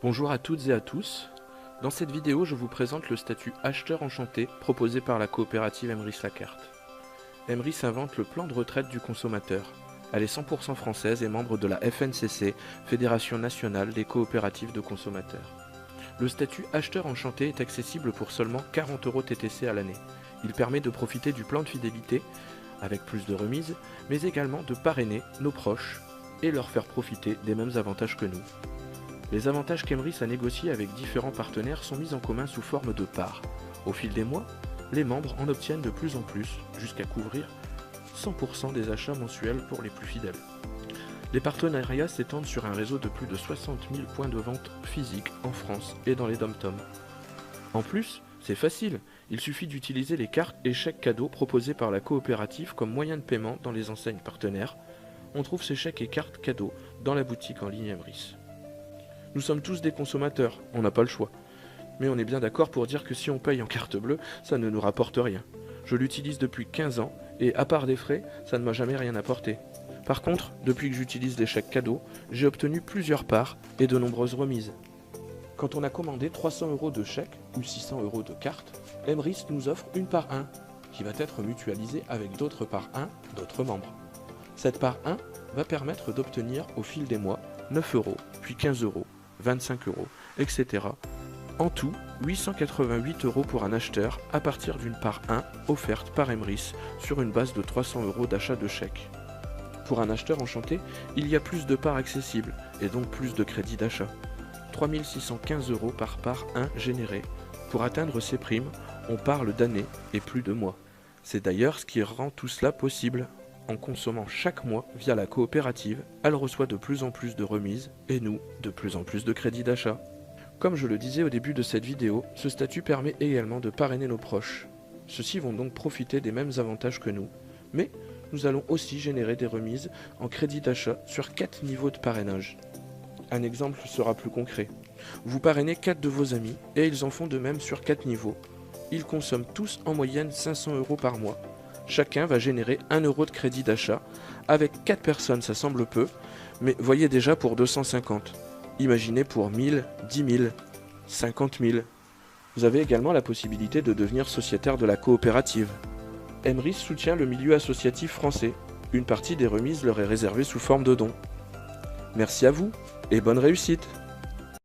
Bonjour à toutes et à tous. Dans cette vidéo, je vous présente le statut acheteur enchanté proposé par la coopérative Emrys-Lacarte. Emrys invente le plan de retraite du consommateur. Elle est 100% française et membre de la FNCC, Fédération nationale des coopératives de consommateurs. Le statut acheteur enchanté est accessible pour seulement 40 € TTC à l'année. Il permet de profiter du plan de fidélité, avec plus de remises, mais également de parrainer nos proches et leur faire profiter des mêmes avantages que nous. Les avantages qu'Emrys a négociés avec différents partenaires sont mis en commun sous forme de parts. Au fil des mois, les membres en obtiennent de plus en plus, jusqu'à couvrir 100% des achats mensuels pour les plus fidèles. Les partenariats s'étendent sur un réseau de plus de 60 000 points de vente physiques en France et dans les dom-toms. En plus, c'est facile, il suffit d'utiliser les cartes et chèques cadeaux proposés par la coopérative comme moyen de paiement dans les enseignes partenaires. On trouve ces chèques et cartes cadeaux dans la boutique en ligne Emrys. Nous sommes tous des consommateurs, on n'a pas le choix. Mais on est bien d'accord pour dire que si on paye en carte bleue, ça ne nous rapporte rien. Je l'utilise depuis 15 ans et à part des frais, ça ne m'a jamais rien apporté. Par contre, depuis que j'utilise les chèques cadeaux, j'ai obtenu plusieurs parts et de nombreuses remises. Quand on a commandé 300 € de chèques ou 600 € de cartes, Emrys nous offre une part 1 qui va être mutualisée avec d'autres parts 1 d'autres membres. Cette part 1 va permettre d'obtenir au fil des mois 9 €, puis 15 €, 25 €, etc. En tout, 888 € pour un acheteur à partir d'une part 1 offerte par Emrys sur une base de 300 € d'achat de chèques. Pour un acheteur enchanté, il y a plus de parts accessibles et donc plus de crédits d'achat. 3 615 € par part 1 générée. Pour atteindre ces primes, on parle d'années et plus de mois. C'est d'ailleurs ce qui rend tout cela possible. En consommant chaque mois via la coopérative, elle reçoit de plus en plus de remises et nous, de plus en plus de crédits d'achat. Comme je le disais au début de cette vidéo, ce statut permet également de parrainer nos proches. Ceux-ci vont donc profiter des mêmes avantages que nous, mais nous allons aussi générer des remises en crédit d'achat sur 4 niveaux de parrainage. Un exemple sera plus concret. Vous parrainez 4 de vos amis et ils en font de même sur 4 niveaux. Ils consomment tous en moyenne 500 € par mois. Chacun va générer 1 € de crédit d'achat. Avec 4 personnes, ça semble peu, mais voyez déjà pour 250. Imaginez pour 1000, 10 000, 50 000. Vous avez également la possibilité de devenir sociétaire de la coopérative. Emrys soutient le milieu associatif français. Une partie des remises leur est réservée sous forme de dons. Merci à vous et bonne réussite!